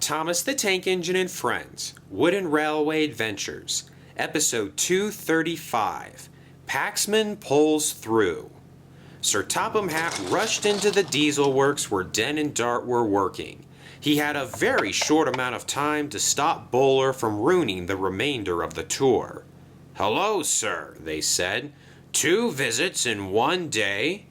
Thomas the Tank Engine and Friends, Wooden Railway Adventures, Episode 235, Paxman Pulls Through. Sir Topham Hatt rushed into the diesel works where Den and Dart were working. He had a very short amount of time to stop Bowler from ruining the remainder of the tour. "Hello, sir," they said. "2 visits in 1 day?"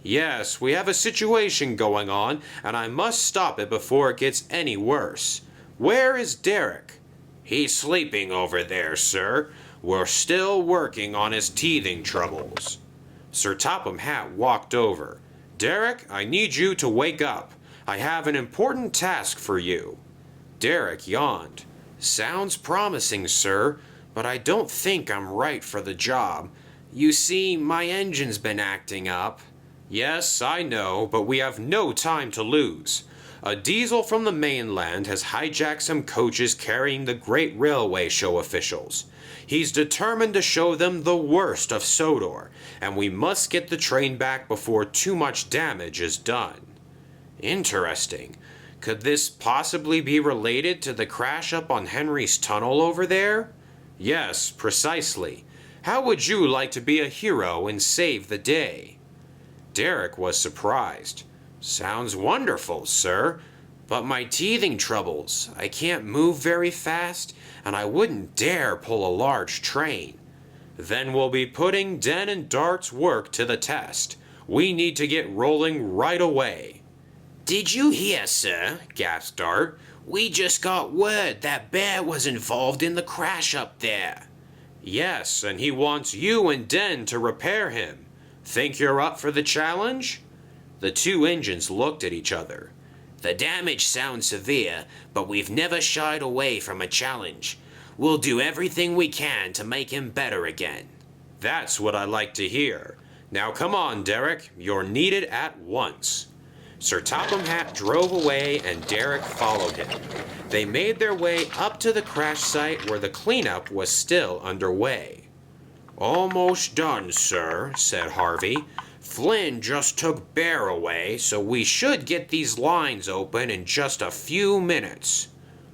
"Yes, we have a situation going on, and I must stop it before it gets any worse. Where is Derek?" "He's sleeping over there, sir. We're still working on his teething troubles." Sir Topham Hatt walked over. "Derek, I need you to wake up. I have an important task for you." Derek yawned. "Sounds promising, sir, but I don't think I'm right for the job. You see, my engine's been acting up." "Yes, I know, but we have no time to lose. A diesel from the mainland has hijacked some coaches carrying the great railway show officials. He's determined to show them the worst of Sodor, and we must get the train back before too much damage is done." "Interesting. Could this possibly be related to the crash up on Henry's Tunnel over there?" "Yes, precisely. How would you like to be a hero and save the day?" Derek was surprised. "Sounds wonderful, sir. But my teething troubles. I can't move very fast, and I wouldn't dare pull a large train." "Then we'll be putting Den and Dart's work to the test. We need to get rolling right away." "Did you hear, sir?" gasped Dart. "We just got word that Bear was involved in the crash up there." "Yes, and he wants you and Den to repair him. Think you're up for the challenge?" The 2 engines looked at each other. "The damage sounds severe, but we've never shied away from a challenge. We'll do everything we can to make him better again." "That's what I like to hear. Now come on, Derek. You're needed at once." Sir Topham Hatt drove away and Derek followed him. They made their way up to the crash site where the cleanup was still underway. "Almost done, sir," said Harvey. "Flynn just took Bear away, so we should get these lines open in just a few minutes."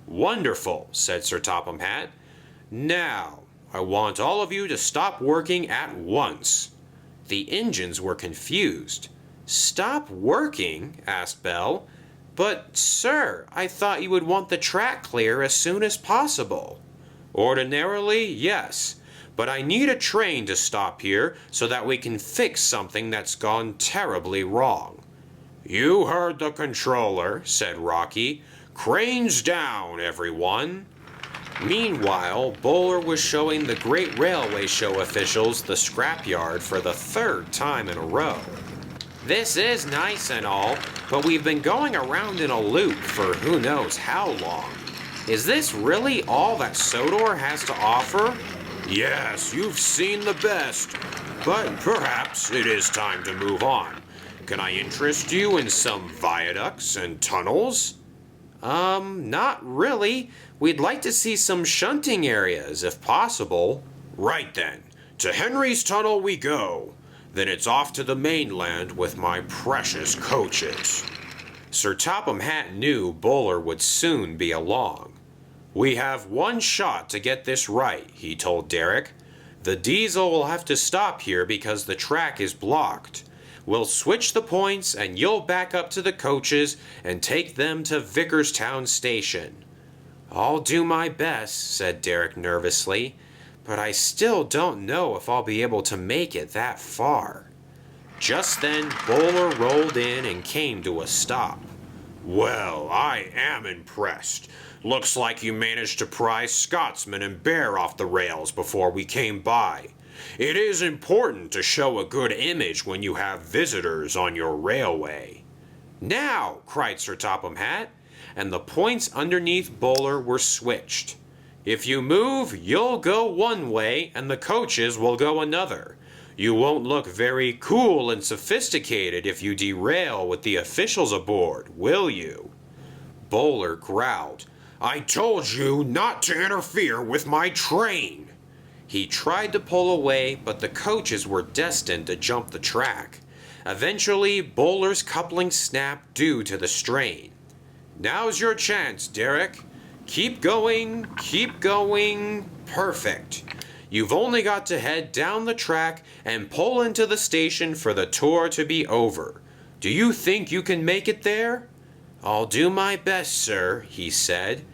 "Wonderful," said Sir Topham Hatt. "Now, I want all of you to stop working at once." The engines were confused. "Stop working?" asked Bell. "But, sir, I thought you would want the track clear as soon as possible." "Ordinarily, yes. But I need a train to stop here so that we can fix something that's gone terribly wrong." "You heard the controller," said Rocky. "Cranes down, everyone." Meanwhile, Bowler was showing the great railway show officials the scrapyard for the 3rd time in a row. "This is nice and all, but we've been going around in a loop for who knows how long. Is this really all that Sodor has to offer?" "Yes, you've seen the best, but perhaps it is time to move on. Can I interest you in some viaducts and tunnels?" Not really. We'd like to see some shunting areas, if possible." "Right then, to Henry's Tunnel we go. Then it's off to the mainland with my precious coaches." Sir Topham Hatt knew Bowler would soon be along. "We have 1 shot to get this right," he told Derek. "The diesel will have to stop here because the track is blocked. We'll switch the points and you'll back up to the coaches and take them to Vickerstown Station." "I'll do my best," said Derek nervously, "but I still don't know if I'll be able to make it that far." Just then, Bowler rolled in and came to a stop. "Well, I am impressed. Looks like you managed to pry Scotsman and Bear off the rails before we came by. It is important to show a good image when you have visitors on your railway." "Now!" cried Sir Topham Hatt, and the points underneath Bowler were switched. "If you move, you'll go one way and the coaches will go another. You won't look very cool and sophisticated if you derail with the officials aboard, will you?" Bowler growled. "I told you not to interfere with my train." He tried to pull away, but the coaches were destined to jump the track. Eventually, Bowler's coupling snapped due to the strain. Now's your chance, Derek. Keep going, keep going. Perfect. You've only got to head down the track and pull into the station for the tour to be over. Do you think you can make it there? I'll do my best, sir, he said,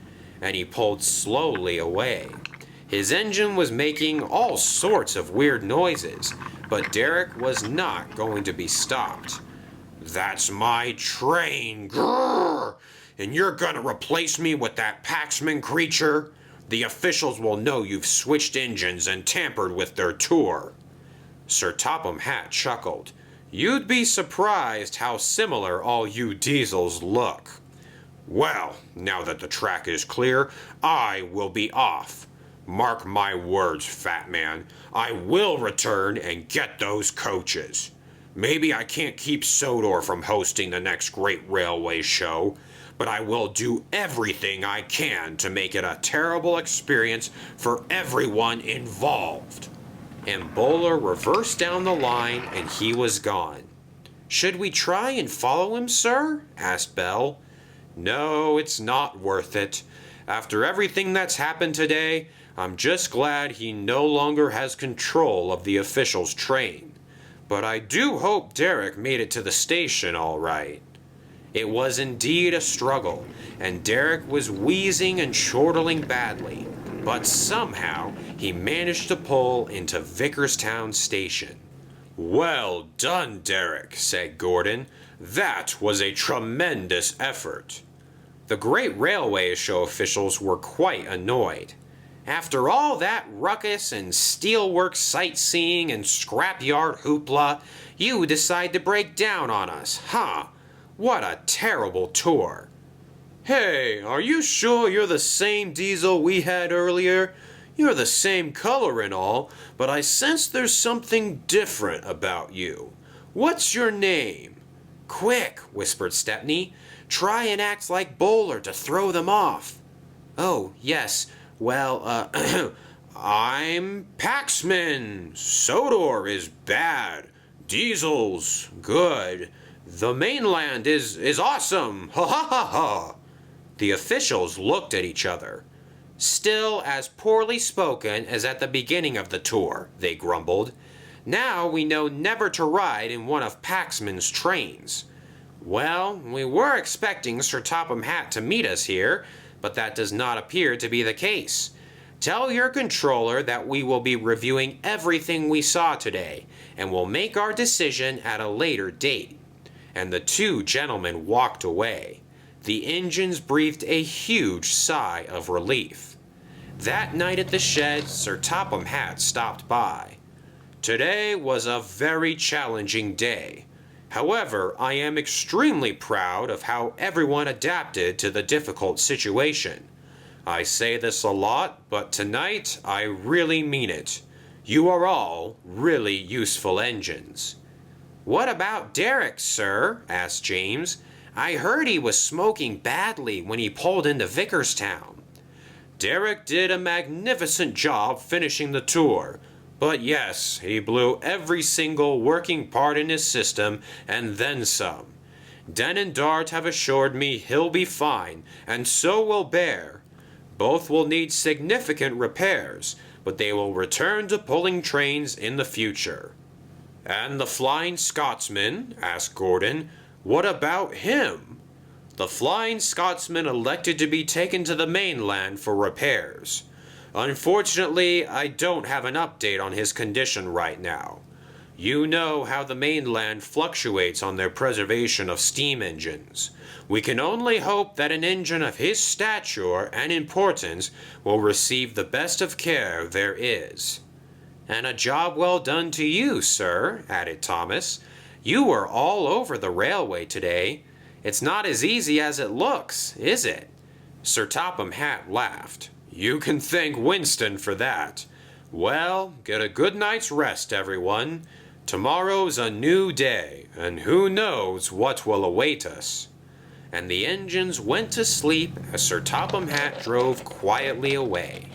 and he pulled slowly away. His engine was making all sorts of weird noises, but Derek was not going to be stopped. That's my train, grrr! And you're gonna replace me with that Paxman creature? The officials will know you've switched engines and tampered with their tour. Sir Topham Hatt chuckled. You'd be surprised how similar all you diesels look. Well, now that the track is clear, I will be off. Mark my words, fat man. I will return and get those coaches. Maybe I can't keep Sodor from hosting the next great railway show, but I will do everything I can to make it a terrible experience for everyone involved. And Bowler reversed down the line and he was gone. Should we try and follow him, sir? Asked Bell. No, it's not worth it. After everything that's happened today, I'm just glad he no longer has control of the officials' train. But I do hope Derek made it to the station all right. It was indeed a struggle, and Derek was wheezing and chortling badly, but somehow he managed to pull into Vickerstown Station. Well done, Derek, said Gordon. That was a tremendous effort. The great railway show officials were quite annoyed. After all that ruckus and steelworks sightseeing and scrapyard hoopla, you decide to break down on us, huh? What a terrible tour. Hey, are you sure you're the same diesel we had earlier? You're the same color and all, but I sense there's something different about you. What's your name? Quick, whispered Stepney. Try and act like Bowler to throw them off. Oh, yes. Well, I'm Paxman. Sodor is bad. Diesel's good. The mainland is awesome. Ha ha ha ha. The officials looked at each other. Still as poorly spoken as at the beginning of the tour, they grumbled. Now we know never to ride in one of Paxman's trains. Well, we were expecting Sir Topham Hatt to meet us here, but that does not appear to be the case. Tell your controller that we will be reviewing everything we saw today, and will make our decision at a later date. And the two gentlemen walked away. The engines breathed a huge sigh of relief. That night at the shed, Sir Topham Hatt stopped by. Today was a very challenging day. However, I am extremely proud of how everyone adapted to the difficult situation. I say this a lot, but tonight I really mean it. You are all really useful engines. What about Derek, sir? Asked James. I heard he was smoking badly when he pulled into Vickerstown. Derek did a magnificent job finishing the tour. But yes, he blew every single working part in his system and then some. Den and Dart have assured me he'll be fine, and so will Bear. Both will need significant repairs, but they will return to pulling trains in the future. And the Flying Scotsman? Asked Gordon. What about him? The Flying Scotsman elected to be taken to the mainland for repairs. Unfortunately, I don't have an update on his condition right now. You know how the mainland fluctuates on their preservation of steam engines. We can only hope that an engine of his stature and importance will receive the best of care there is. And a job well done to you, sir, added Thomas. You were all over the railway today. It's not as easy as it looks, is it? Sir Topham Hatt laughed. You can thank Winston for that. Well, get a good night's rest, everyone. Tomorrow's a new day, and who knows what will await us. And the engines went to sleep as Sir Topham Hatt drove quietly away.